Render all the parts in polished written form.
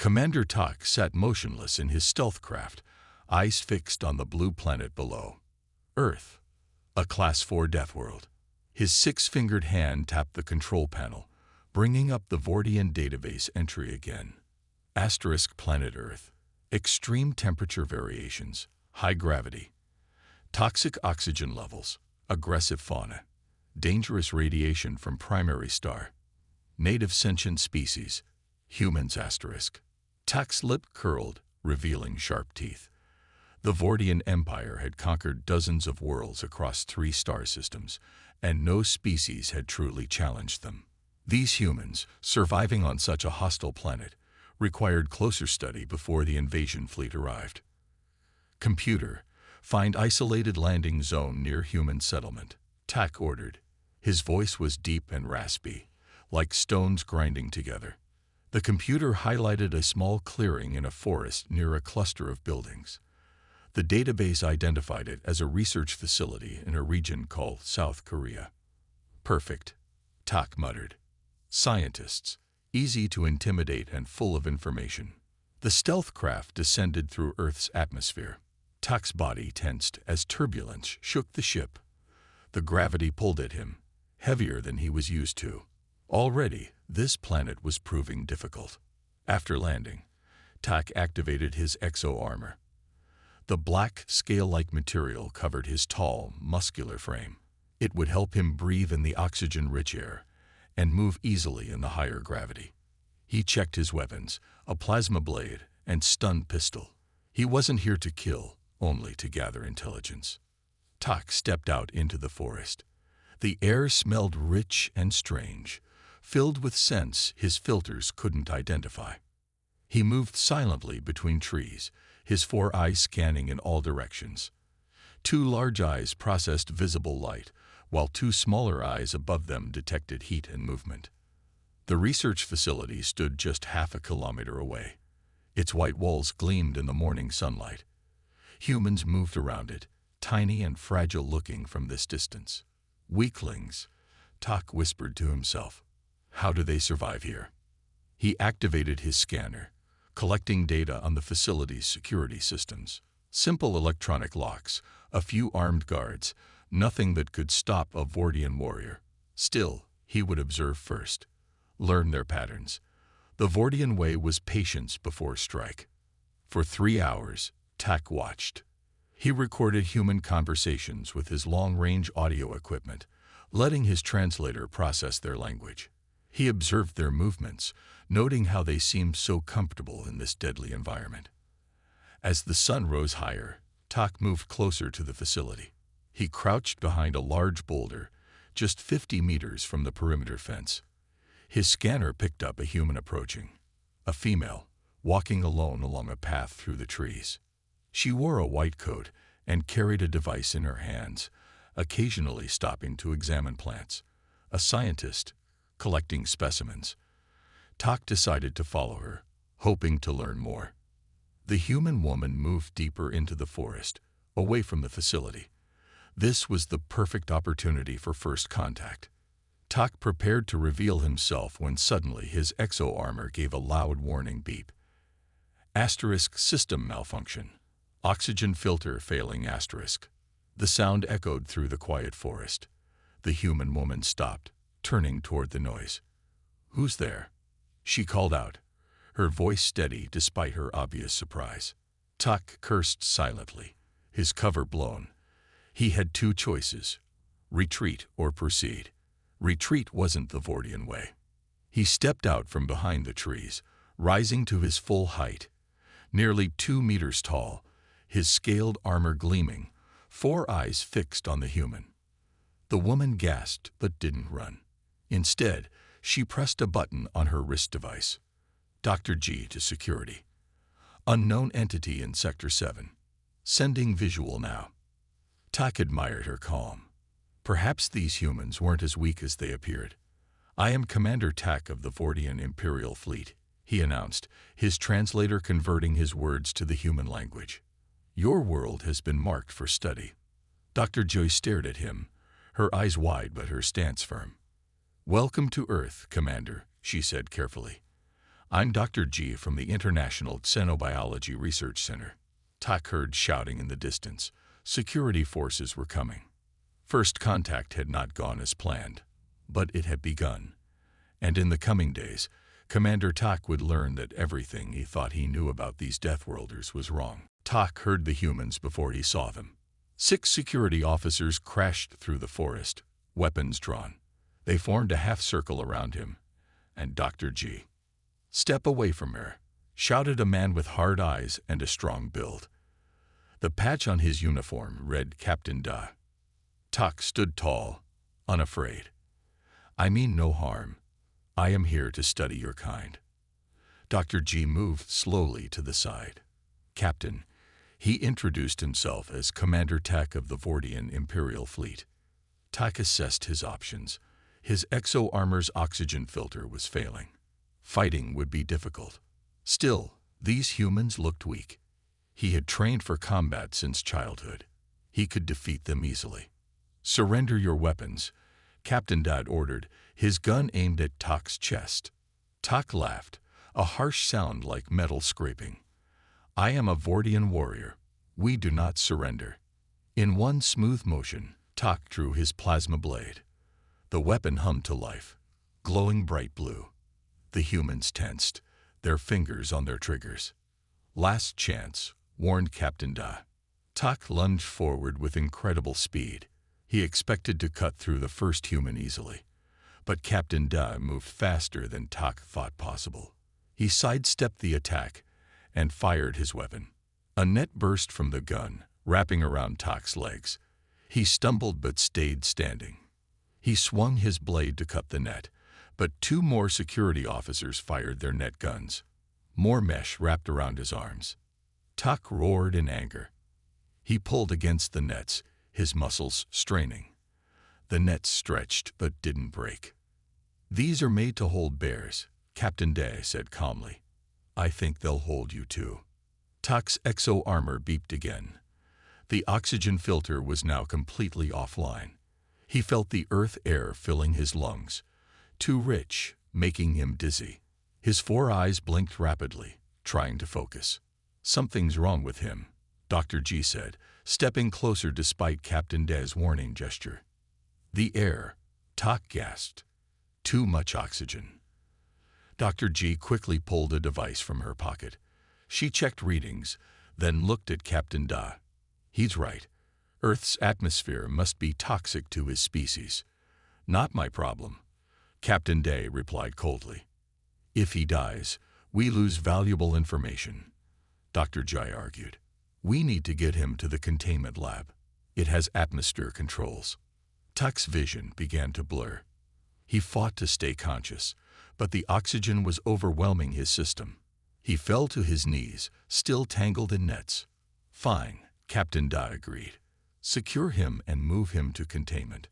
Commander Tak sat motionless in his stealth craft, eyes fixed on the blue planet below. Earth, a Class 4 death world. His six-fingered hand tapped the control panel, bringing up the Vortian database entry again. Asterisk planet Earth. Extreme temperature variations, high gravity, toxic oxygen levels, aggressive fauna, dangerous radiation from primary star, native sentient species, humans asterisk. Tak's lip curled, revealing sharp teeth. The Vortian Empire had conquered dozens of worlds across 3 star systems, and no species had truly challenged them. These humans, surviving on such a hostile planet, required closer study before the invasion fleet arrived. Computer, find isolated landing zone near human settlement, Tak ordered. His voice was deep and raspy, like stones grinding together. The computer highlighted a small clearing in a forest near a cluster of buildings. The database identified it as a research facility in a region called South Korea. Perfect, Tak muttered. Scientists, easy to intimidate and full of information. The stealth craft descended through Earth's atmosphere. Tak's body tensed as turbulence shook the ship. The gravity pulled at him, heavier than he was used to. Already, this planet was proving difficult. After landing, Tak activated his exo-armor. The black, scale-like material covered his tall, muscular frame. It would help him breathe in the oxygen-rich air and move easily in the higher gravity. He checked his weapons, a plasma blade and stun pistol. He wasn't here to kill, only to gather intelligence. Tak stepped out into the forest. The air smelled rich and strange, filled with scents his filters couldn't identify. He moved silently between trees, his 4 eyes scanning in all directions. 2 large eyes processed visible light, while 2 smaller eyes above them detected heat and movement. The research facility stood just half a kilometer away. Its white walls gleamed in the morning sunlight. Humans moved around it, tiny and fragile-looking from this distance. Weaklings, Tak whispered to himself. How do they survive here? He activated his scanner, collecting data on the facility's security systems. Simple electronic locks, a few armed guards, nothing that could stop a Vortian warrior. Still, he would observe first, learn their patterns. The Vortian way was patience before strike. For 3 hours, Tak watched. He recorded human conversations with his long-range audio equipment, letting his translator process their language. He observed their movements, noting how they seemed so comfortable in this deadly environment. As the sun rose higher, Tak moved closer to the facility. He crouched behind a large boulder, just 50 meters from the perimeter fence. His scanner picked up a human approaching, a female, walking alone along a path through the trees. She wore a white coat and carried a device in her hands, occasionally stopping to examine plants. A scientist, collecting specimens. Tak decided to follow her, hoping to learn more. The human woman moved deeper into the forest, away from the facility. This was the perfect opportunity for first contact. Tak prepared to reveal himself when suddenly his exo-armor gave a loud warning beep. Asterisk system malfunction. Oxygen filter failing asterisk. The sound echoed through the quiet forest. The human woman stopped, turning toward the noise. Who's there? She called out, her voice steady despite her obvious surprise. Tak cursed silently, his cover blown. He had 2 choices, retreat or proceed. Retreat wasn't the Vortian way. He stepped out from behind the trees, rising to his full height, nearly 2 meters tall, his scaled armor gleaming, 4 eyes fixed on the human. The woman gasped but didn't run. Instead, she pressed a button on her wrist device. Dr. G to security. Unknown entity in Sector 7. Sending visual now. Tak admired her calm. Perhaps these humans weren't as weak as they appeared. I am Commander Tak of the Vortian Imperial Fleet, he announced, his translator converting his words to the human language. Your world has been marked for study. Dr. Joy stared at him, her eyes wide but her stance firm. Welcome to Earth, Commander, she said carefully. I'm Dr. G from the International Xenobiology Research Center. Tak heard shouting in the distance. Security forces were coming. First contact had not gone as planned, but it had begun. And in the coming days, Commander Tak would learn that everything he thought he knew about these Deathworlders was wrong. Tak heard the humans before he saw them. 6 security officers crashed through the forest, weapons drawn. They formed a half-circle around him, and Dr. G. "Step away from her," shouted a man with hard eyes and a strong build. The patch on his uniform read Captain Da. Tak stood tall, unafraid. "I mean no harm. I am here to study your kind." Dr. G moved slowly to the side. "Captain," he introduced himself as Commander Tak of the Vortian Imperial Fleet. Tak assessed his options. His exo-armor's oxygen filter was failing. Fighting would be difficult. Still, these humans looked weak. He had trained for combat since childhood. He could defeat them easily. "Surrender your weapons," Captain Dad ordered, his gun aimed at Tak's chest. Tak laughed, a harsh sound like metal scraping. "I am a Vortian warrior. We do not surrender." In one smooth motion, Tak drew his plasma blade. The weapon hummed to life, glowing bright blue. The humans tensed, their fingers on their triggers. "Last chance," warned Captain Da. Tak lunged forward with incredible speed. He expected to cut through the first human easily. But Captain Da moved faster than Tak thought possible. He sidestepped the attack and fired his weapon. A net burst from the gun, wrapping around Tak's legs. He stumbled but stayed standing. He swung his blade to cut the net, but 2 more security officers fired their net guns. More mesh wrapped around his arms. Tak roared in anger. He pulled against the nets, his muscles straining. The nets stretched but didn't break. "These are made to hold bears," Captain Day said calmly. "I think they'll hold you too." Tak's exo-armor beeped again. The oxygen filter was now completely offline. He felt the earth air filling his lungs, too rich, making him dizzy. His 4 eyes blinked rapidly, trying to focus. "Something's wrong with him," Dr. G said, stepping closer despite Captain Day's warning gesture. "The air," Tak gasped. "Too much oxygen." Dr. G quickly pulled a device from her pocket. She checked readings, then looked at Captain Da. "He's right. Earth's atmosphere must be toxic to his species." "Not my problem," Captain Day replied coldly. "If he dies, we lose valuable information," Dr. Jai argued. "We need to get him to the containment lab. It has atmosphere controls." Tak's vision began to blur. He fought to stay conscious, but the oxygen was overwhelming his system. He fell to his knees, still tangled in nets. "Fine," Captain Da agreed. "Secure him and move him to containment."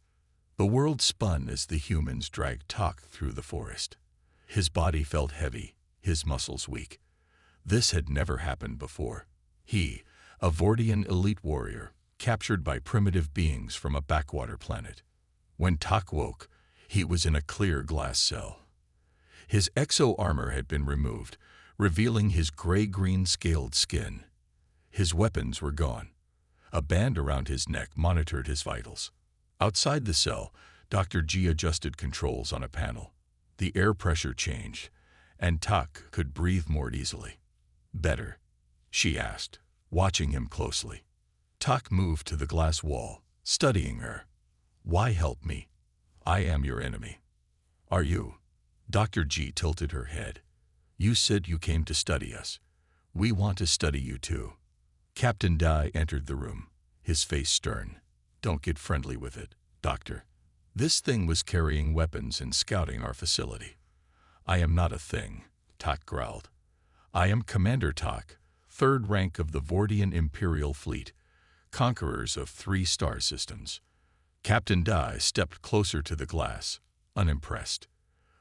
The world spun as the humans dragged Tak through the forest. His body felt heavy, his muscles weak. This had never happened before. He, a Vortian elite warrior, captured by primitive beings from a backwater planet. When Tak woke, he was in a clear glass cell. His exo-armor had been removed, revealing his gray-green scaled skin. His weapons were gone. A band around his neck monitored his vitals. Outside the cell, Dr. G adjusted controls on a panel. The air pressure changed, and Tak could breathe more easily. "Better?" she asked, watching him closely. Tak moved to the glass wall, studying her. "Why help me? I am your enemy." "Are you?" Dr. G tilted her head. "You said you came to study us. We want to study you too." Captain Dai entered the room, his face stern. "Don't get friendly with it, Doctor. This thing was carrying weapons and scouting our facility." "I am not a thing," Tak growled. "I am Commander Tak, 3rd rank of the Vortian Imperial Fleet, conquerors of 3 star systems." Captain Dai stepped closer to the glass, unimpressed.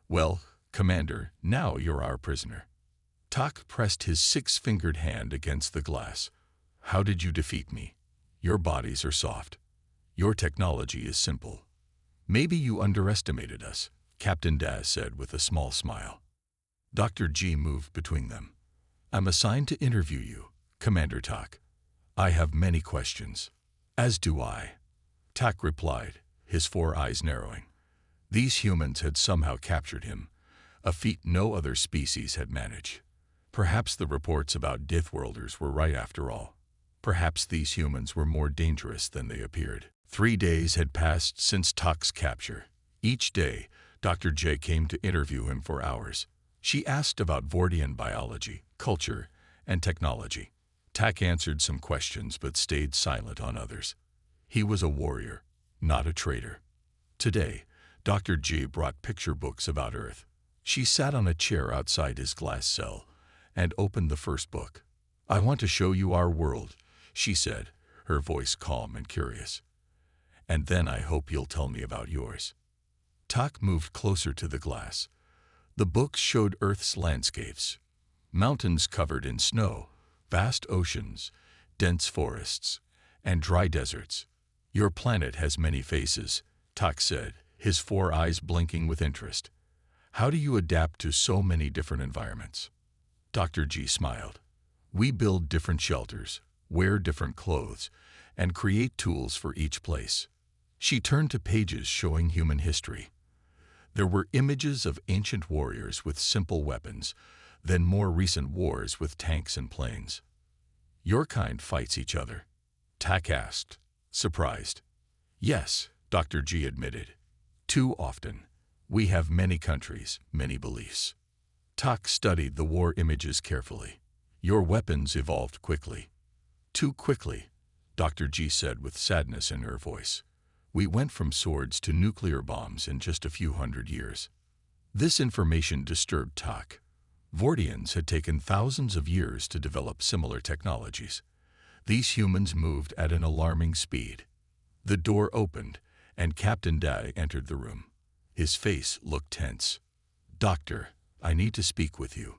"Well, Commander, now you're our prisoner." Tak pressed his 6-fingered hand against the glass. "How did you defeat me? Your bodies are soft. Your technology is simple." "Maybe you underestimated us," Captain Daz said with a small smile. Dr. G moved between them. I'm assigned to interview you, Commander Tak. I have many questions. As do I. Tak replied, his 4 eyes narrowing. These humans had somehow captured him, a feat no other species had managed. Perhaps the reports about Dithworlders were right after all. Perhaps these humans were more dangerous than they appeared. 3 days had passed since Tak's capture. Each day, Dr. J came to interview him for hours. She asked about Vordian biology, culture, and technology. Tak answered some questions but stayed silent on others. He was a warrior, not a traitor. Today, Dr. G brought picture books about Earth. She sat on a chair outside his glass cell and opened the first book. I want to show you our world, she said, her voice calm and curious. And then I hope you'll tell me about yours. Tak moved closer to the glass. The books showed Earth's landscapes. Mountains covered in snow, vast oceans, dense forests, and dry deserts. Your planet has many faces, Tak said, his 4 eyes blinking with interest. How do you adapt to so many different environments? Dr. G smiled. We build different shelters, wear different clothes, and create tools for each place. She turned to pages showing human history. There were images of ancient warriors with simple weapons, then more recent wars with tanks and planes. Your kind fights each other? Tak asked, surprised. Yes, Dr. G admitted. Too often. We have many countries, many beliefs. Tak studied the war images carefully. Your weapons evolved quickly. Too quickly, Dr. G said with sadness in her voice. We went from swords to nuclear bombs in just a few hundred years. This information disturbed Tak. Vordians had taken thousands of years to develop similar technologies. These humans moved at an alarming speed. The door opened, and Captain Dai entered the room. His face looked tense. Doctor, I need to speak with you.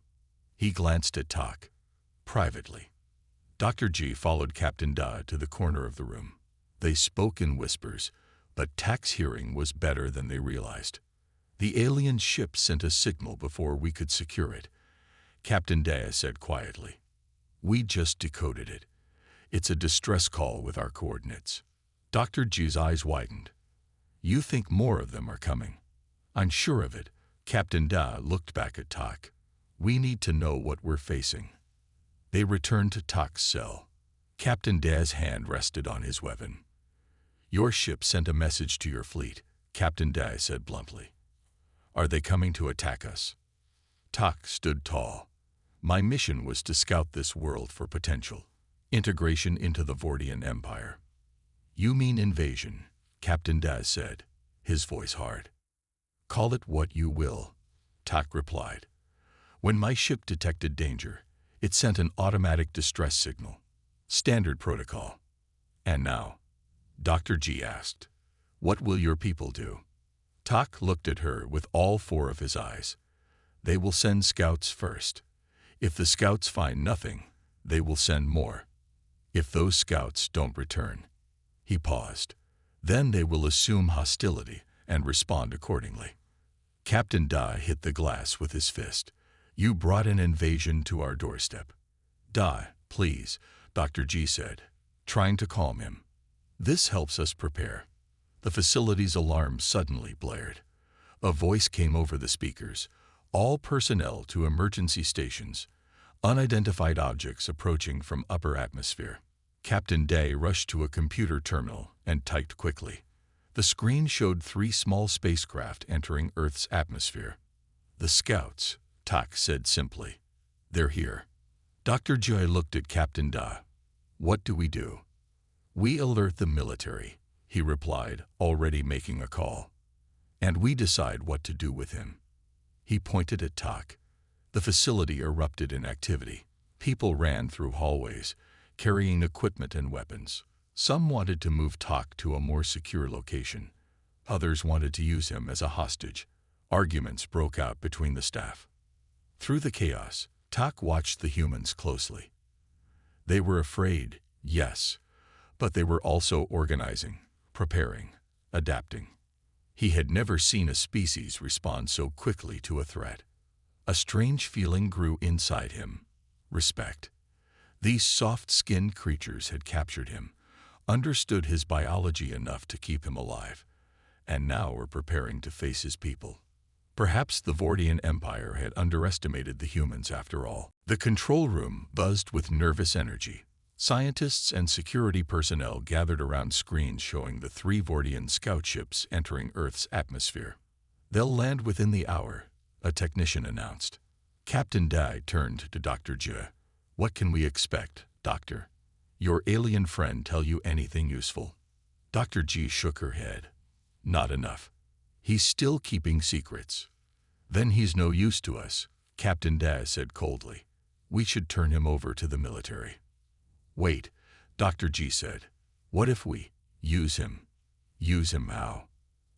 He glanced at Tak. Privately. Dr. G followed Captain Dai to the corner of the room. They spoke in whispers, but Tak's hearing was better than they realized. The alien ship sent a signal before we could secure it, Captain Dai said quietly. We just decoded it. It's a distress call with our coordinates. Dr. G's eyes widened. You think more of them are coming? I'm sure of it. Captain Dai looked back at Tak. We need to know what we're facing. They returned to Tak's cell. Captain Dai's hand rested on his weapon. Your ship sent a message to your fleet, Captain Dai said bluntly. Are they coming to attack us? Tak stood tall. My mission was to scout this world for potential integration into the Vordian Empire. You mean invasion, Captain Dai said, his voice hard. Call it what you will, Tak replied. When my ship detected danger, it sent an automatic distress signal. Standard protocol. And now? Dr. G asked. What will your people do? Tak looked at her with all 4 of his eyes. They will send scouts first. If the scouts find nothing, they will send more. If those scouts don't return. He paused. Then they will assume hostility and respond accordingly. Captain Dai hit the glass with his fist. You brought an invasion to our doorstep. Dai, please, Dr. G said, trying to calm him. This helps us prepare. The facility's alarm suddenly blared. A voice came over the speakers. All personnel to emergency stations. Unidentified objects approaching from upper atmosphere. Captain Dai rushed to a computer terminal and typed quickly. The screen showed 3 small spacecraft entering Earth's atmosphere. The scouts, Tak said simply. They're here. Dr. Joy looked at Captain Dai. What do we do? We alert the military, he replied, already making a call. And we decide what to do with him. He pointed at Tak. The facility erupted in activity. People ran through hallways, carrying equipment and weapons. Some wanted to move Tak to a more secure location. Others wanted to use him as a hostage. Arguments broke out between the staff. Through the chaos, Tak watched the humans closely. They were afraid, yes, but they were also organizing, preparing, adapting. He had never seen a species respond so quickly to a threat. A strange feeling grew inside him. Respect. These soft-skinned creatures had captured him, understood his biology enough to keep him alive, and now were preparing to face his people. Perhaps the Vortian Empire had underestimated the humans after all. The control room buzzed with nervous energy. Scientists and security personnel gathered around screens showing the 3 Vortian scout ships entering Earth's atmosphere. "They'll land within the hour," a technician announced. Captain Dai turned to Dr. Jue. "What can we expect, Doctor? Your alien friend tell you anything useful?" Dr. G shook her head. "Not enough. He's still keeping secrets." "Then he's no use to us," Captain Dai said coldly. "We should turn him over to the military." "Wait," Dr. G said. "What if we use him?" "Use him how?"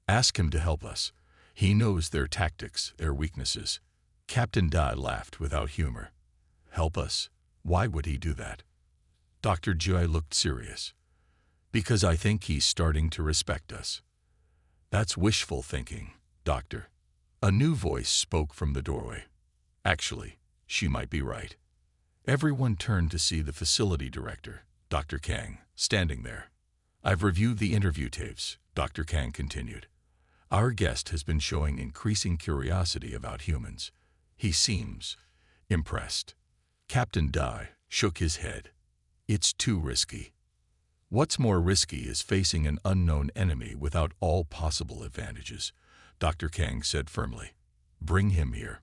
"Ask him to help us. He knows their tactics, their weaknesses." Captain Dai laughed without humor. "Help us? Why would he do that?" Dr. Joy looked serious. "Because I think he's starting to respect us." "That's wishful thinking, Doctor." A new voice spoke from the doorway. Actually, she might be right. Everyone turned to see the facility director, Dr. Kang, standing there. "I've reviewed the interview tapes," Dr. Kang continued. "Our guest has been showing increasing curiosity about humans. He seems impressed." Captain Dai shook his head. "It's too risky." "What's more risky is facing an unknown enemy without all possible advantages," Dr. Kang said firmly. "Bring him here."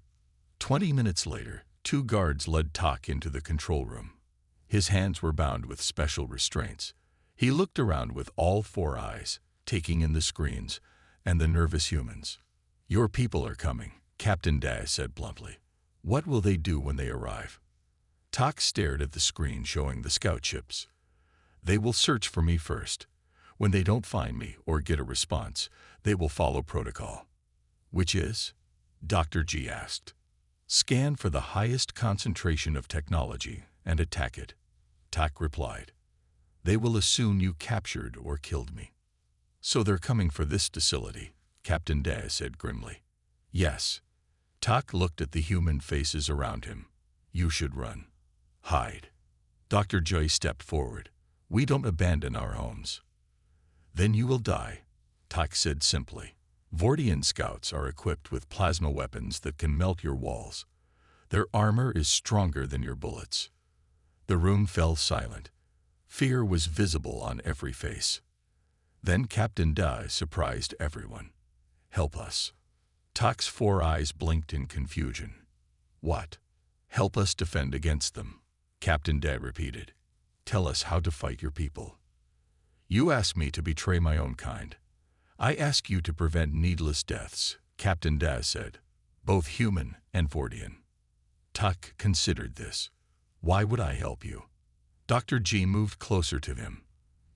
20 minutes later, 2 guards led Tak into the control room. His hands were bound with special restraints. He looked around with all 4 eyes, taking in the screens and the nervous humans. "Your people are coming," Captain Dai said bluntly. "What will they do when they arrive?" Tak stared at the screen showing the scout ships. "They will search for me first. When they don't find me or get a response, they will follow protocol." "Which is?" Dr. G asked. "Scan for the highest concentration of technology and attack it," Tak replied. "They will assume you captured or killed me." "So they're coming for this facility," Captain Dai said grimly. "Yes." Tak looked at the human faces around him. "You should run. Hide." Dr. Joy stepped forward. "We don't abandon our homes." "Then you will die," Tak said simply. "Vortian scouts are equipped with plasma weapons that can melt your walls. Their armor is stronger than your bullets." The room fell silent. Fear was visible on every face. Then Captain Dai surprised everyone. "Help us." Tak's 4 eyes blinked in confusion. "What?" "Help us defend against them," Captain Dai repeated. "Tell us how to fight your people." "You ask me to betray my own kind. I ask you to prevent needless deaths," Captain Dai said, "both human and Vortian." Tak considered this. "Why would I help you?" Dr. G moved closer to him.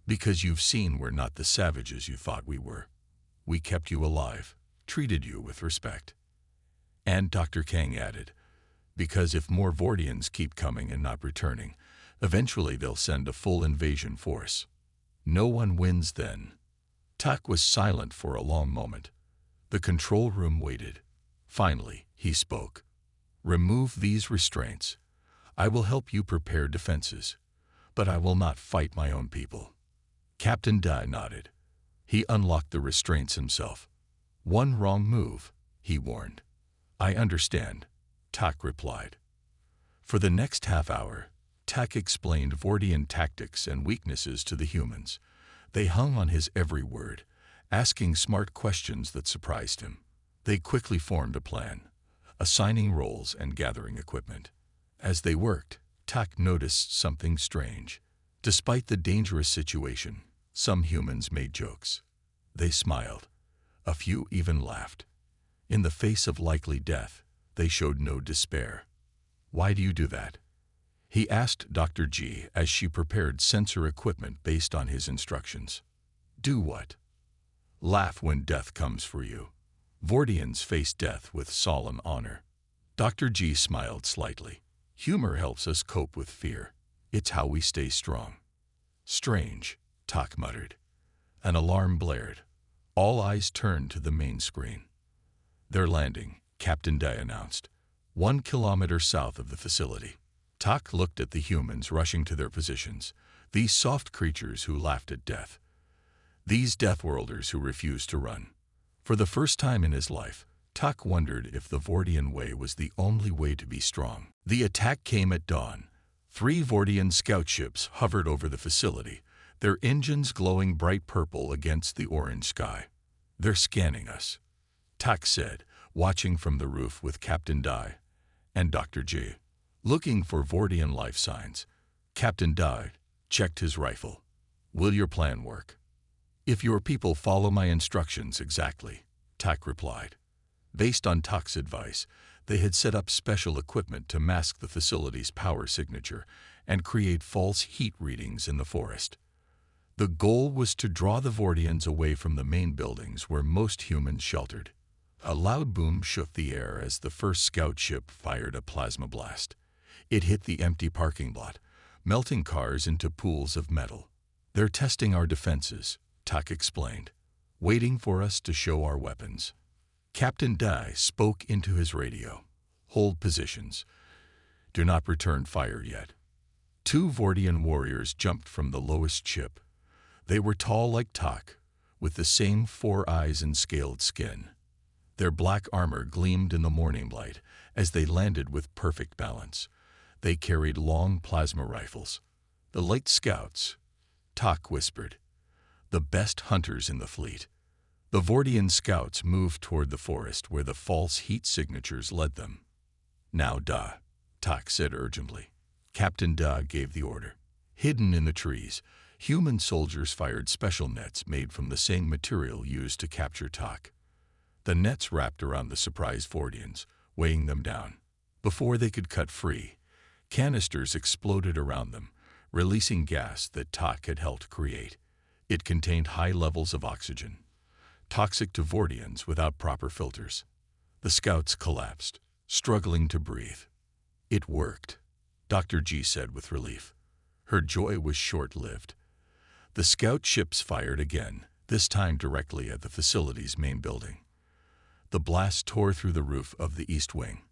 "Because you've seen we're not the savages you thought we were. We kept you alive, treated you with respect." And Dr. Kang added, "Because if more Vortians keep coming and not returning, eventually they'll send a full invasion force. No one wins then." Tak was silent for a long moment. The control room waited. Finally, he spoke. "Remove these restraints. I will help you prepare defenses, but I will not fight my own people." Captain Dai nodded. He unlocked the restraints himself. "One wrong move," he warned. "I understand," Tak replied. For the next half hour, Tak explained Vortian tactics and weaknesses to the humans. They hung on his every word, asking smart questions that surprised him. They quickly formed a plan, assigning roles and gathering equipment. As they worked, Tak noticed something strange. Despite the dangerous situation, some humans made jokes. They smiled. A few even laughed. In the face of likely death, they showed no despair. "Why do you do that?" he asked Dr. G as she prepared sensor equipment based on his instructions. "Do what?" "Laugh when death comes for you. Vortians face death with solemn honor." Dr. G smiled slightly. "Humor helps us cope with fear. It's how we stay strong." "Strange," Tak muttered. An alarm blared. All eyes turned to the main screen. "They're landing," Captain Dai announced. 1 kilometer south of the facility. Tak looked at the humans rushing to their positions, these soft creatures who laughed at death. These Deathworlders who refused to run. For the first time in his life, Tak wondered if the Vortian way was the only way to be strong. The attack came at dawn. 3 Vortian scout ships hovered over the facility, their engines glowing bright purple against the orange sky. "They're scanning us," Tak said, watching from the roof with Captain Dai and Dr. J, looking for Vortian life signs. Captain Dai checked his rifle. "Will your plan work?" "If your people follow my instructions exactly," Tak replied. Based on Tak's advice, they had set up special equipment to mask the facility's power signature and create false heat readings in the forest. The goal was to draw the Vortians away from the main buildings where most humans sheltered. A loud boom shook the air as the first scout ship fired a plasma blast. It hit the empty parking lot, melting cars into pools of metal. "They're testing our defenses," Tak explained, "waiting for us to show our weapons." Captain Dai spoke into his radio. "Hold positions. Do not return fire yet." 2 Vortian warriors jumped from the lowest ship. They were tall like Tak, with the same 4 eyes and scaled skin. Their black armor gleamed in the morning light as they landed with perfect balance. They carried long plasma rifles. "The light scouts," Tak whispered. "The best hunters in the fleet." The Vortian scouts moved toward the forest where the false heat signatures led them. "Now, Da," Tak said urgently. Captain Da gave the order. Hidden in the trees, human soldiers fired special nets made from the same material used to capture Tak. The nets wrapped around the surprised Vortians, weighing them down. Before they could cut free, canisters exploded around them, releasing gas that Tak had helped create. It contained high levels of oxygen, toxic to Vortians without proper filters. The scouts collapsed, struggling to breathe. "It worked," Dr. G said with relief. Her joy was short-lived. The scout ships fired again, this time directly at the facility's main building. The blast tore through the roof of the east wing.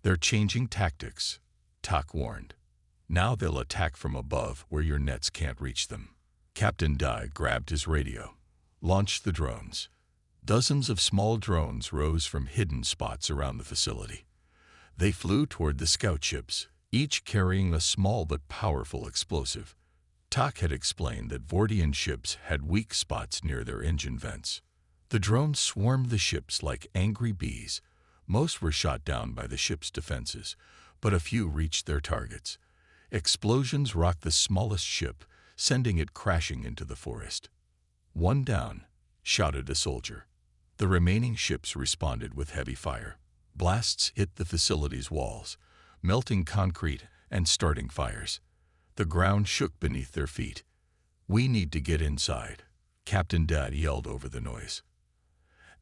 "They're changing tactics," Tak warned. "Now they'll attack from above where your nets can't reach them." Captain Dai grabbed his radio, launched the drones. Dozens of small drones rose from hidden spots around the facility. They flew toward the scout ships, each carrying a small but powerful explosive. Tak had explained that Vortian ships had weak spots near their engine vents. The drones swarmed the ships like angry bees. Most were shot down by the ship's defenses, but a few reached their targets. Explosions rocked the smallest ship, sending it crashing into the forest. "One down," shouted a soldier. The remaining ships responded with heavy fire. Blasts hit the facility's walls, melting concrete and starting fires. The ground shook beneath their feet. "We need to get inside," Captain Dad yelled over the noise.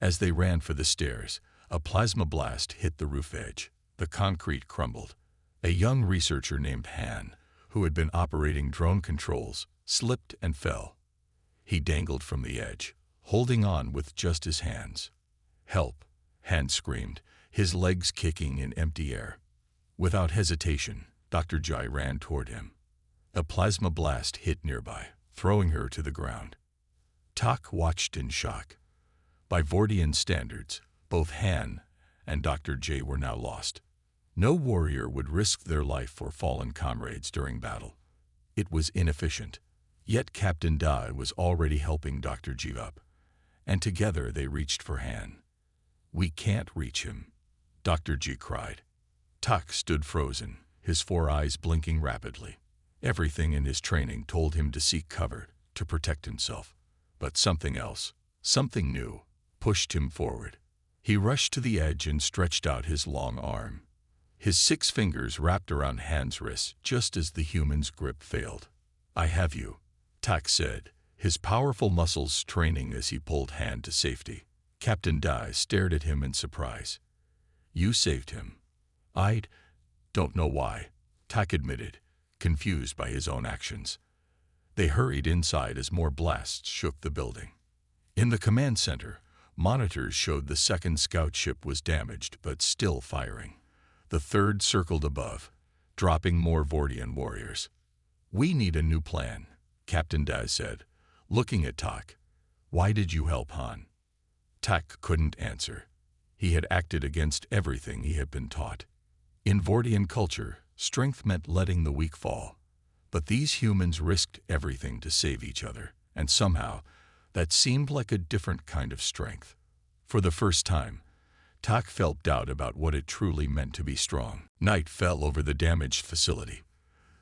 As they ran for the stairs, a plasma blast hit the roof edge. The concrete crumbled. A young researcher named Han, who had been operating drone controls, slipped and fell. He dangled from the edge, holding on with just his hands. "Help!" Han screamed, his legs kicking in empty air. Without hesitation, Dr. Jai ran toward him. A plasma blast hit nearby, throwing her to the ground. Tak watched in shock. By Vortian standards, both Han and Dr. J were now lost. No warrior would risk their life for fallen comrades during battle. It was inefficient. Yet Captain Dai was already helping Dr. G up, and together they reached for Han. "We can't reach him," Dr. G cried. Tak stood frozen, his 4 eyes blinking rapidly. Everything in his training told him to seek cover, to protect himself. But something else, something new, pushed him forward. He rushed to the edge and stretched out his long arm. His 6 fingers wrapped around Han's wrists just as the human's grip failed. "I have you," Tak said, his powerful muscles straining as he pulled Han to safety. Captain Dai stared at him in surprise. "You saved him." "I don't know why," Tak admitted, confused by his own actions. They hurried inside as more blasts shook the building. In the command center, monitors showed the second scout ship was damaged but still firing. The third circled above, dropping more Vortian warriors. "We need a new plan," Captain Daz said, looking at Tak. "Why did you help Han?" Tak couldn't answer. He had acted against everything he had been taught. In Vortian culture, strength meant letting the weak fall. But these humans risked everything to save each other, and somehow, that seemed like a different kind of strength. For the first time, Tak felt doubt about what it truly meant to be strong. Night fell over the damaged facility.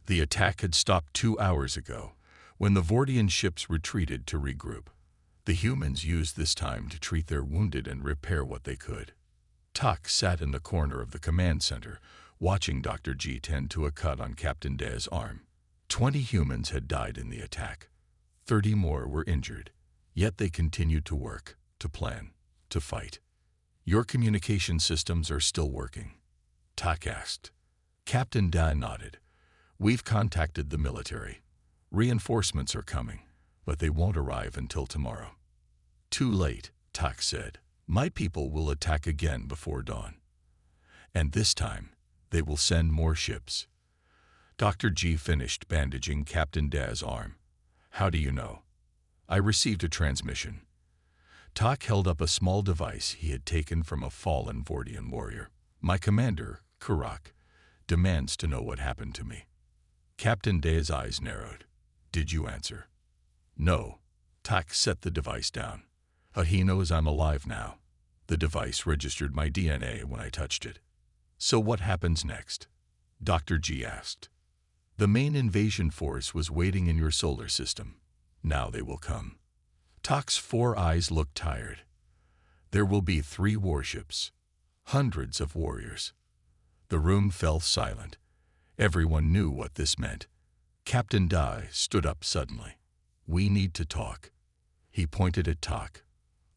The attack had stopped 2 hours ago, when the Vortian ships retreated to regroup. The humans used this time to treat their wounded and repair what they could. Tak sat in the corner of the command center, watching Dr. G tend to a cut on Captain Daz's arm. 20 humans had died in the attack. 30 more were injured. Yet they continued to work, to plan, to fight. "Your communication systems are still working?" Tak asked. Captain Da nodded. "We've contacted the military. Reinforcements are coming, but they won't arrive until tomorrow." "Too late," Tak said. "My people will attack again before dawn. And this time, they will send more ships." Dr. G finished bandaging Captain Daz's arm. "How do you know?" "I received a transmission." Tak held up a small device he had taken from a fallen Vortian warrior. "My commander, Karak, demands to know what happened to me." Captain Daz's eyes narrowed. "Did you answer?" "No." Tak set the device down. "But he knows I'm alive now. The device registered my DNA when I touched it." "So what happens next?" Dr. G asked. "The main invasion force was waiting in your solar system. Now they will come." Tak's 4 eyes looked tired. "There will be 3 warships. Hundreds of warriors." The room fell silent. Everyone knew what this meant. Captain Dai stood up suddenly. "We need to talk." He pointed at Tak.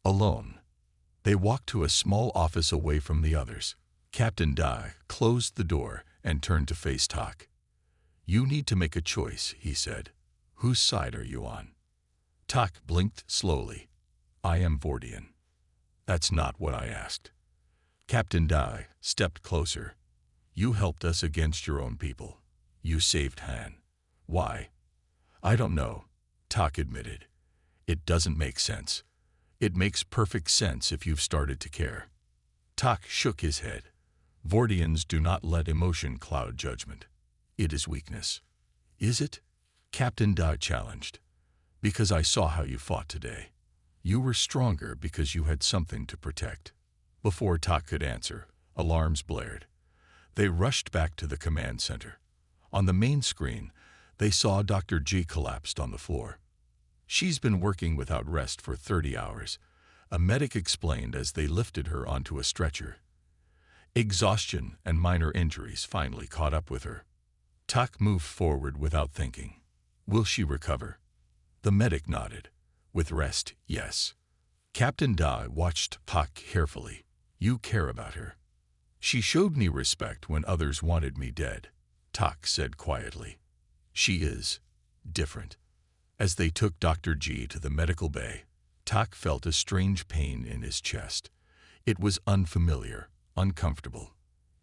"Alone." They walked to a small office away from the others. Captain Dai closed the door and turned to face Tak. "You need to make a choice," he said. "Whose side are you on?" Tak blinked slowly. "I am Vortian." "That's not what I asked." Captain Dai stepped closer. "You helped us against your own people. You saved Han. Why?" "I don't know," Tak admitted. "It doesn't make sense. It makes perfect sense if you've started to care." Tak shook his head. "Vortians do not let emotion cloud judgment. It is weakness." "Is it?" Captain Dai challenged. "Because I saw how you fought today. You were stronger because you had something to protect." Before Tak could answer, alarms blared. They rushed back to the command center. On the main screen, they saw Dr. G collapsed on the floor. "She's been working without rest for 30 hours, a medic explained as they lifted her onto a stretcher. Exhaustion and minor injuries finally caught up with her. Tak moved forward without thinking. "Will she recover?" The medic nodded. "With rest, yes." Captain Dai watched Tak carefully. "You care about her." "She showed me respect when others wanted me dead," Tak said quietly. "She is different." As they took Dr. G to the medical bay, Tak felt a strange pain in his chest. It was unfamiliar, uncomfortable.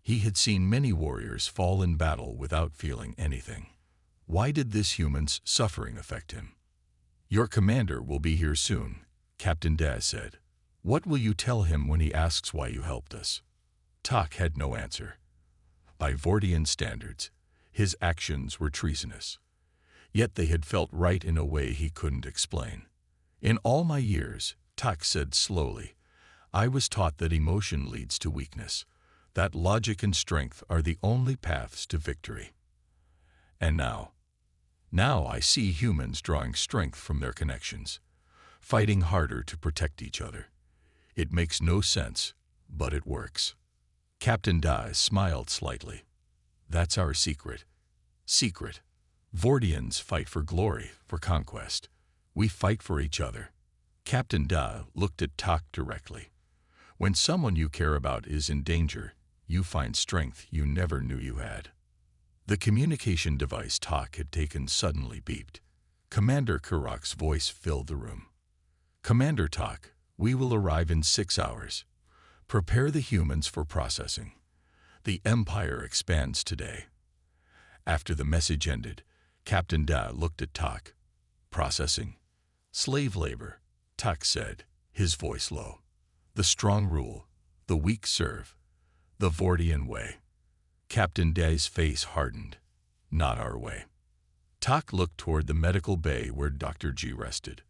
He had seen many warriors fall in battle without feeling anything. Why did this human's suffering affect him? "Your commander will be here soon," Captain Daz said. "What will you tell him when he asks why you helped us?" Tak had no answer. By Vortian standards, his actions were treasonous. Yet they had felt right in a way he couldn't explain. "In all my years," Tak said slowly, "I was taught that emotion leads to weakness, that logic and strength are the only paths to victory. And now I see humans drawing strength from their connections, fighting harder to protect each other. It makes no sense, but it works." Captain Dai smiled slightly. "That's our secret." "Secret. Vortians fight for glory, for conquest. We fight for each other." Captain Dai looked at Tak directly. "When someone you care about is in danger, you find strength you never knew you had." The communication device Tak had taken suddenly beeped. Commander Karak's voice filled the room. "Commander Tak, we will arrive in 6 hours. Prepare the humans for processing. The Empire expands today. After the message ended, Captain Da looked at Tak. Processing. Slave labor, Tak said, his voice low. The strong rule, the weak serve. The Vortian way. Captain Da's face hardened. Not our way. Tak looked toward the medical bay where Dr. G rested.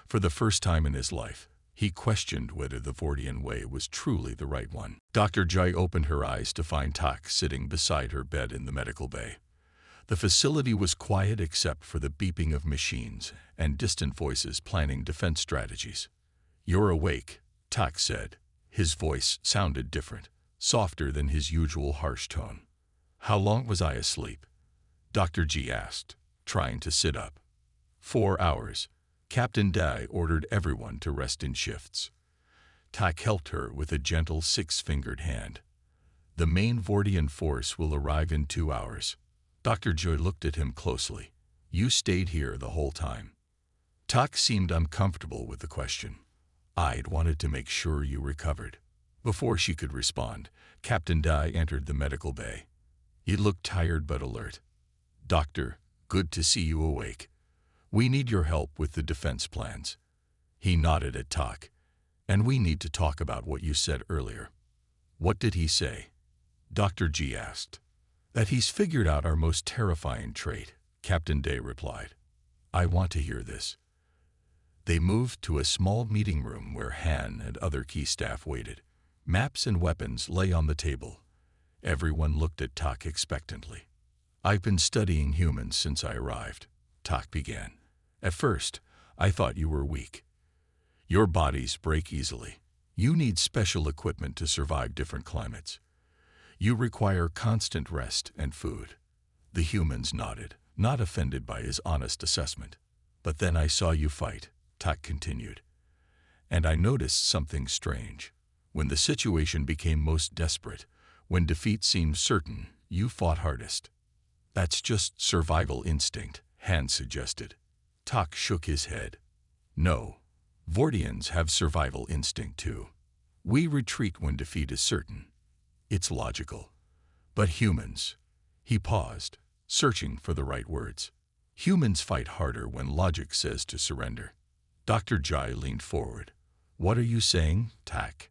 For the first time in his life, he questioned whether the Vortian way was truly the right one. Dr. G opened her eyes to find Tak sitting beside her bed in the medical bay. The facility was quiet except for the beeping of machines and distant voices planning defense strategies. "You're awake," Tak said. His voice sounded different, softer than his usual harsh tone. "How long was I asleep?" Dr. G asked, trying to sit up. 4 hours. Captain Dai ordered everyone to rest in shifts. Tak helped her with a gentle 6-fingered hand. "The main Vortian force will arrive in 2 hours. Dr. Joy looked at him closely. "You stayed here the whole time." Tak seemed uncomfortable with the question. "I'd wanted to make sure you recovered." Before she could respond, Captain Dai entered the medical bay. He looked tired but alert. "Doctor, good to see you awake. We need your help with the defense plans." He nodded at Tak. "And we need to talk about what you said earlier." "What did he say?" Dr. G asked. "That he's figured out our most terrifying trait," Captain Day replied. "I want to hear this." They moved to a small meeting room where Han and other key staff waited. Maps and weapons lay on the table. Everyone looked at Tak expectantly. "I've been studying humans since I arrived," Tak began. "At first, I thought you were weak. Your bodies break easily. You need special equipment to survive different climates. You require constant rest and food." The humans nodded, not offended by his honest assessment. "But then I saw you fight," Tak continued. "And I noticed something strange. When the situation became most desperate, when defeat seemed certain, you fought hardest." "That's just survival instinct," Han suggested. Tak shook his head. "No, Vortians have survival instinct too. We retreat when defeat is certain. It's logical. But humans..." He paused, searching for the right words. "Humans fight harder when logic says to surrender." Dr. Jai leaned forward. "What are you saying, Tak?"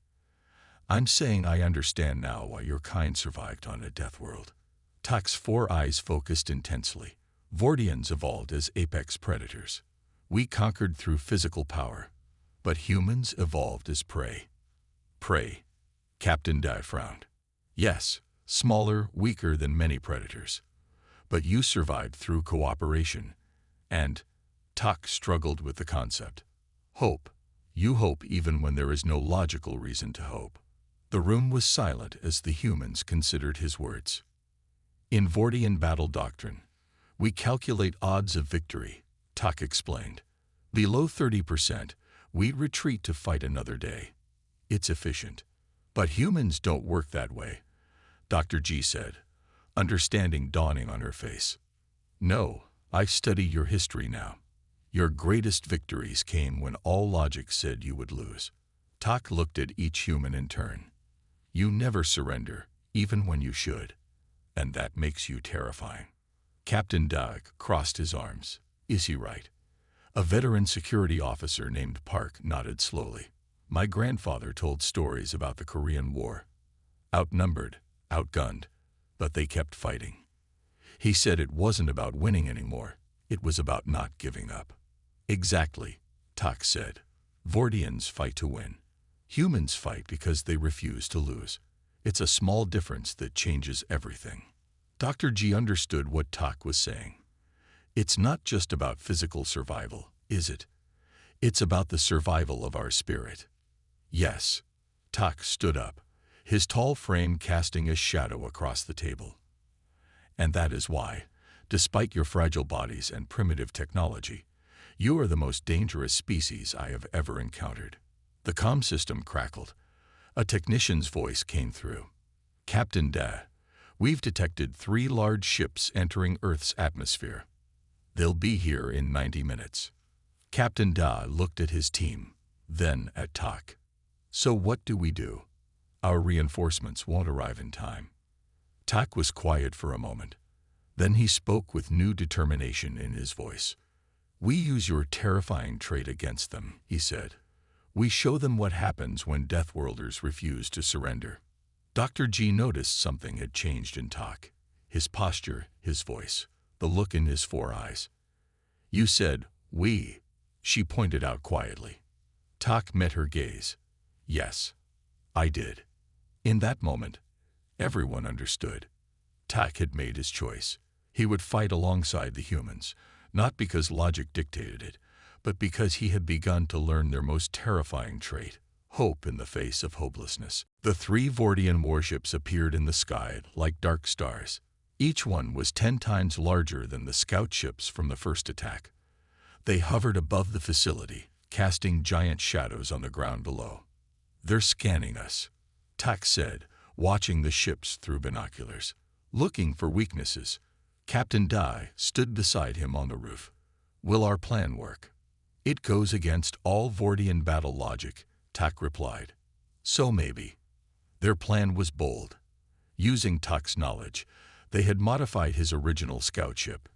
"I'm saying I understand now why your kind survived on a death world." Tak's 4 eyes focused intensely. "Vortians evolved as apex predators. We conquered through physical power. But humans evolved as prey." "Prey?" Captain Dai frowned. "Yes, smaller, weaker than many predators. But you survived through cooperation. And..." Tak struggled with the concept. "Hope. You hope even when there is no logical reason to hope." The room was silent as the humans considered his words. "In Vortian battle doctrine, we calculate odds of victory," Tak explained. "Below 30%, we retreat to fight another day. It's efficient. But humans don't work that way," Dr. G said, understanding dawning on her face. "No, I study your history now. Your greatest victories came when all logic said you would lose." Tak looked at each human in turn. "You never surrender, even when you should. And that makes you terrifying." Captain Doug crossed his arms. "Is he right?" A veteran security officer named Park nodded slowly. "My grandfather told stories about the Korean War. Outnumbered, outgunned, but they kept fighting. He said it wasn't about winning anymore, it was about not giving up." "Exactly," Tak said. "Vortians fight to win. Humans fight because they refuse to lose. It's a small difference that changes everything." Dr. G understood what Tak was saying. "It's not just about physical survival, is it? It's about the survival of our spirit." "Yes." Tak stood up, his tall frame casting a shadow across the table. "And that is why, despite your fragile bodies and primitive technology, you are the most dangerous species I have ever encountered." The comm system crackled. A technician's voice came through. "Captain Da, we've detected 3 large ships entering Earth's atmosphere. They'll be here in 90 minutes. Captain Da looked at his team, then at Tak. "So what do we do? Our reinforcements won't arrive in time." Tak was quiet for a moment. Then he spoke with new determination in his voice. "We use your terrifying trait against them," he said. "We show them what happens when Deathworlders refuse to surrender." Dr. G noticed something had changed in Tak. His posture, his voice, the look in his 4 eyes. "You said, 'we,'" she pointed out quietly. Tak met her gaze. "Yes, I did." In that moment, everyone understood. Tak had made his choice. He would fight alongside the humans, not because logic dictated it, but because he had begun to learn their most terrifying trait, hope in the face of hopelessness. The 3 Vortian warships appeared in the sky like dark stars. Each one was 10 times larger than the scout ships from the first attack. They hovered above the facility, casting giant shadows on the ground below. "They're scanning us," Tak said, watching the ships through binoculars, looking for weaknesses. Captain Dai stood beside him on the roof. "Will our plan work?" "It goes against all Vortian battle logic," Tak replied. "So maybe." Their plan was bold. Using Tak's knowledge, they had modified his original scout ship.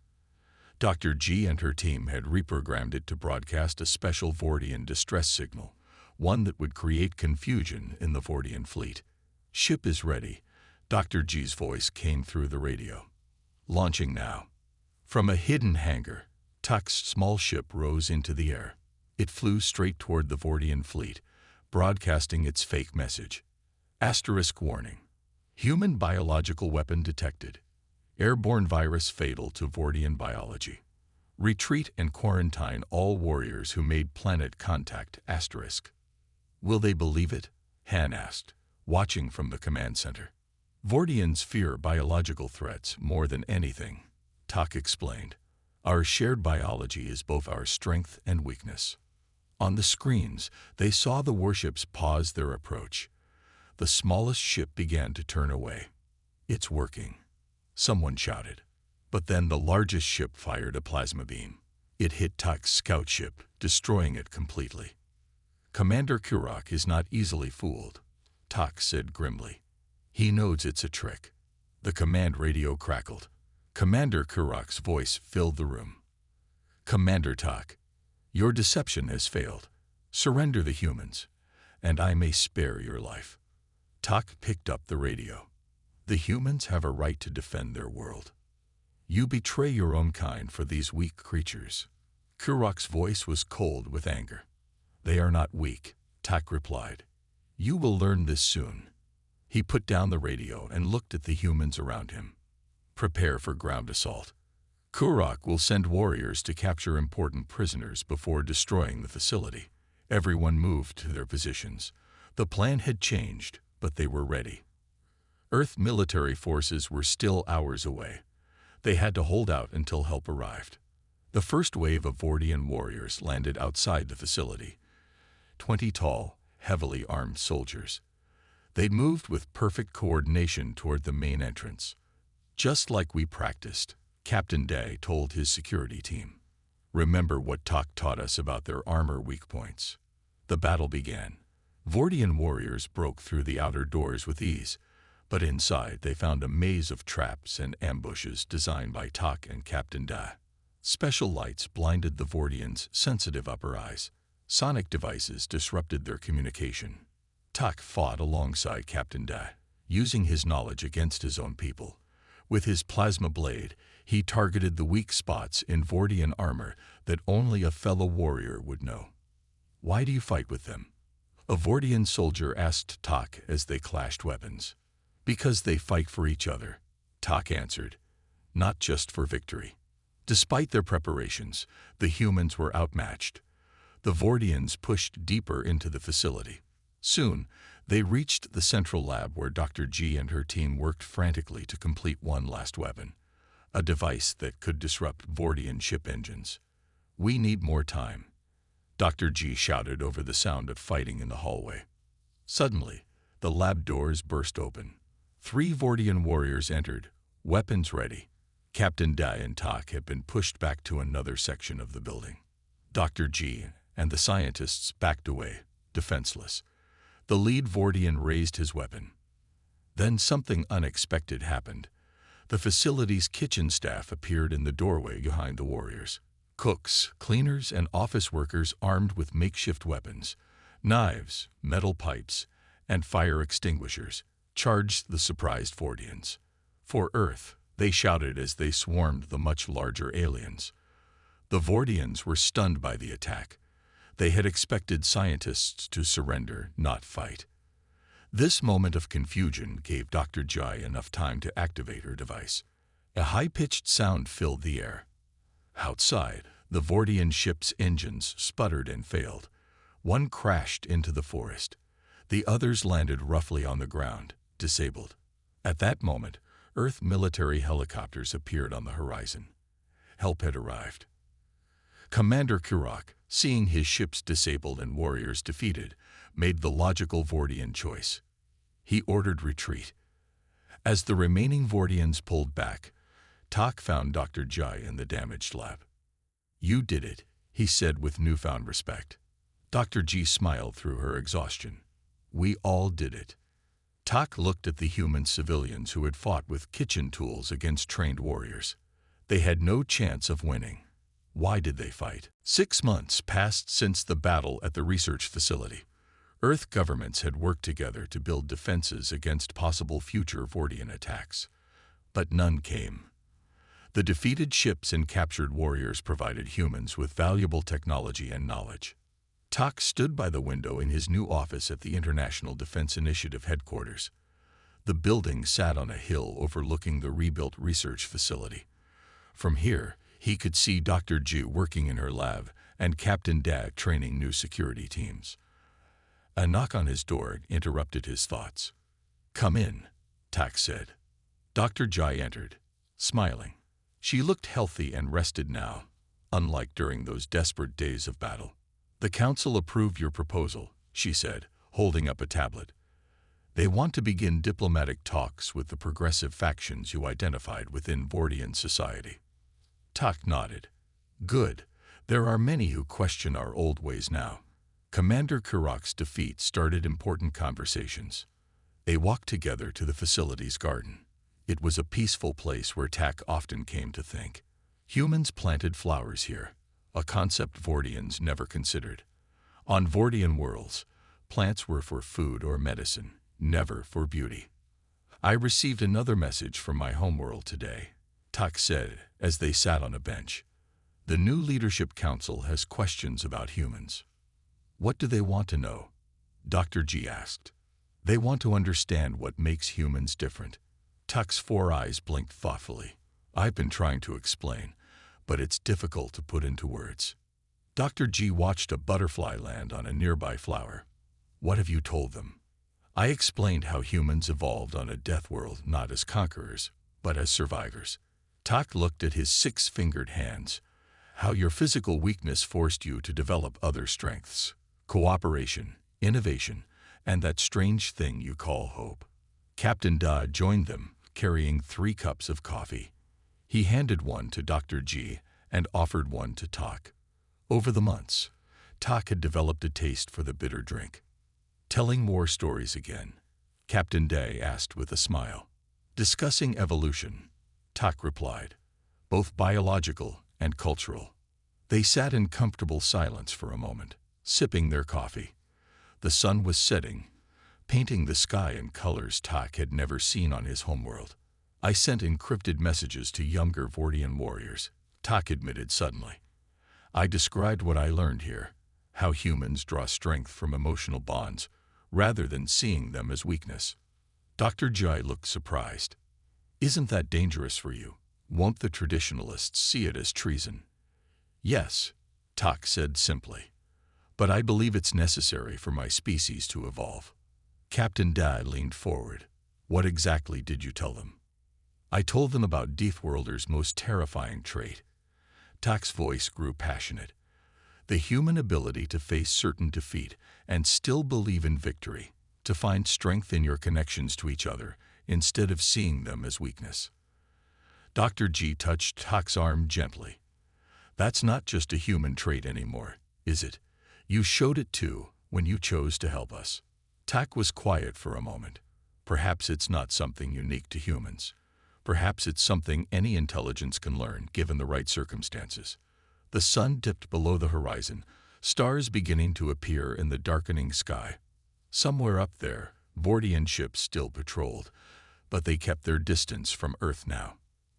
Dr. G and her team had reprogrammed it to broadcast a special Vortian distress signal, one that would create confusion in the Vortian fleet. "Ship is ready," Dr. G's voice came through the radio. "Launching now." From a hidden hangar, Tak's small ship rose into the air. It flew straight toward the Vortian fleet, broadcasting its fake message. Asterisk warning. Human biological weapon detected. Airborne virus fatal to Vortian biology. Retreat and quarantine all warriors who made planet contact. Asterisk. "Will they believe it?" Han asked, watching from the command center. "Vortians fear biological threats more than anything," Tak explained. "Our shared biology is both our strength and weakness." On the screens, they saw the warships pause their approach. The smallest ship began to turn away. "It's working," someone shouted. But then the largest ship fired a plasma beam. It hit Tak's scout ship, destroying it completely. "Commander Kurak is not easily fooled," Tak said grimly. "He knows it's a trick." The command radio crackled. Commander Kurak's voice filled the room. "Commander Tak, your deception has failed. Surrender the humans, and I may spare your life." Tak picked up the radio. "The humans have a right to defend their world. You betray your own kind for these weak creatures." Kurak's voice was cold with anger. "They are not weak," Tak replied. "You will learn this soon." He put down the radio and looked at the humans around him. "Prepare for ground assault. Kurak will send warriors to capture important prisoners before destroying the facility." Everyone moved to their positions. The plan had changed, but they were ready. Earth military forces were still hours away. They had to hold out until help arrived. The first wave of Vortian warriors landed outside the facility. 20 tall, heavily armed soldiers. They moved with perfect coordination toward the main entrance. "Just like we practiced," Captain Day told his security team. "Remember what Tak taught us about their armor weak points." The battle began. Vortian warriors broke through the outer doors with ease, but inside they found a maze of traps and ambushes designed by Tak and Captain Day. Special lights blinded the Vortians' sensitive upper eyes. Sonic devices disrupted their communication. Tak fought alongside Captain Day, using his knowledge against his own people. With his plasma blade, he targeted the weak spots in Vortian armor that only a fellow warrior would know. "Why do you fight with them?" a Vortian soldier asked Tak as they clashed weapons. "Because they fight for each other," Tak answered, "not just for victory." Despite their preparations, the humans were outmatched. The Vortians pushed deeper into the facility. Soon, they reached the central lab where Dr. G and her team worked frantically to complete one last weapon, a device that could disrupt Vortian ship engines. "We need more time," Dr. G shouted over the sound of fighting in the hallway. Suddenly, the lab doors burst open. 3 Vortian warriors entered, weapons ready. Captain Dai and Tak had been pushed back to another section of the building. Dr. G and the scientists backed away, defenseless. The lead Vortian raised his weapon. Then something unexpected happened. The facility's kitchen staff appeared in the doorway behind the warriors. Cooks, cleaners, and office workers armed with makeshift weapons, knives, metal pipes, and fire extinguishers, charged the surprised Vortians. For Earth, they shouted as they swarmed the much larger aliens. The Vortians were stunned by the attack. They had expected scientists to surrender, not fight. This moment of confusion gave Dr. Jai enough time to activate her device. A high-pitched sound filled the air. Outside, the Vortian ship's engines sputtered and failed. One crashed into the forest. The others landed roughly on the ground, disabled. At that moment, Earth military helicopters appeared on the horizon. Help had arrived. Commander Kurak, seeing his ships disabled and warriors defeated, made the logical Vortian choice. He ordered retreat. As the remaining Vortians pulled back, Tak found Dr. Jai in the damaged lab. "You did it," he said with newfound respect. Dr. G smiled through her exhaustion. "We all did it." Tak looked at the human civilians who had fought with kitchen tools against trained warriors. They had no chance of winning. Why did they fight? 6 months passed since the battle at the research facility. Earth governments had worked together to build defenses against possible future Vortian attacks. But none came. The defeated ships and captured warriors provided humans with valuable technology and knowledge. Tak stood by the window in his new office at the International Defense Initiative headquarters. The building sat on a hill overlooking the rebuilt research facility. From here, he could see Dr. G working in her lab and Captain Dag training new security teams. A knock on his door interrupted his thoughts. "Come in," Tak said. Dr. Jai entered, smiling. She looked healthy and rested now, unlike during those desperate days of battle. "The council approved your proposal," she said, holding up a tablet. "They want to begin diplomatic talks with the progressive factions you identified within Vortian society." Tak nodded. "Good. There are many who question our old ways now." Commander Kurak's defeat started important conversations. They walked together to the facility's garden. It was a peaceful place where Tak often came to think. Humans planted flowers here, a concept Vortians never considered. On Vortian worlds, plants were for food or medicine, never for beauty. "I received another message from my homeworld today," Tak said as they sat on a bench. "The new Leadership Council has questions about humans." "What do they want to know?" Dr. G asked. "They want to understand what makes humans different." Tak's 4 eyes blinked thoughtfully. "I've been trying to explain, but it's difficult to put into words." Dr. G watched a butterfly land on a nearby flower. "What have you told them?" "I explained how humans evolved on a death world not as conquerors, but as survivors." Tak looked at his 6-fingered hands. "How your physical weakness forced you to develop other strengths. Cooperation, innovation, and that strange thing you call hope." Captain Da joined them, carrying 3 cups of coffee. He handed one to Dr. G and offered one to Tak. Over the months, Tak had developed a taste for the bitter drink. "Telling more stories again?" Captain Da asked with a smile. "Discussing evolution," Tak replied, "both biological and cultural." They sat in comfortable silence for a moment, sipping their coffee. The sun was setting, painting the sky in colors Tak had never seen on his homeworld. "I sent encrypted messages to younger Vortian warriors," Tak admitted suddenly. "I described what I learned here, how humans draw strength from emotional bonds, rather than seeing them as weakness." Dr. Jai looked surprised. "Isn't that dangerous for you? Won't the traditionalists see it as treason?" "Yes," Tak said simply. "But I believe it's necessary for my species to evolve." Captain Da leaned forward. "What exactly did you tell them?" "I told them about Deathworlder's most terrifying trait." Tak's voice grew passionate. "The human ability to face certain defeat and still believe in victory, to find strength in your connections to each other instead of seeing them as weakness." Dr. G touched Tak's arm gently. "That's not just a human trait anymore, is it? You showed it too when you chose to help us." Tak was quiet for a moment. Perhaps it's not something unique to humans. Perhaps it's something any intelligence can learn, given the right circumstances. The sun dipped below the horizon, stars beginning to appear in the darkening sky. Somewhere up there, Vortian ships still patrolled, but they kept their distance from Earth now.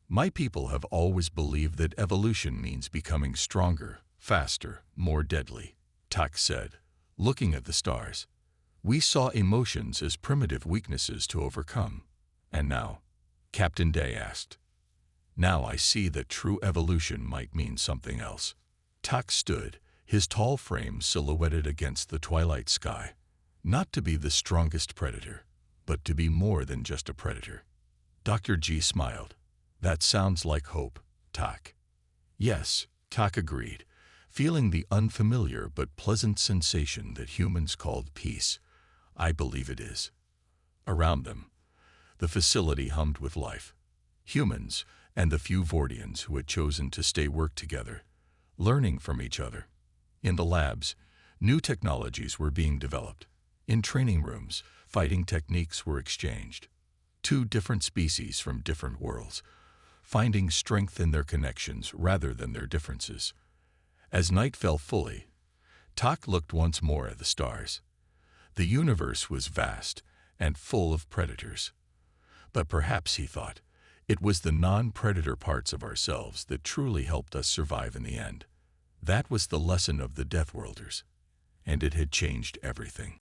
My people have always believed that evolution means becoming stronger, faster, more deadly, Tak said, looking at the stars. We saw emotions as primitive weaknesses to overcome. And now? Captain Day asked. Now I see that true evolution might mean something else. Tak stood, his tall frame silhouetted against the twilight sky. Not to be the strongest predator, but to be more than just a predator. Dr. G smiled. That sounds like hope, Tak. Yes, Tak agreed, feeling the unfamiliar but pleasant sensation that humans called peace. I believe it is. Around them, the facility hummed with life. Humans and the few Vortians who had chosen to stay worked together, learning from each other. In the labs, new technologies were being developed. In training rooms, fighting techniques were exchanged. Two different species from different worlds, finding strength in their connections rather than their differences. As night fell fully, Tak looked once more at the stars. The universe was vast and full of predators. But perhaps, he thought, it was the non-predator parts of ourselves that truly helped us survive in the end. That was the lesson of the Deathworlders, and it had changed everything.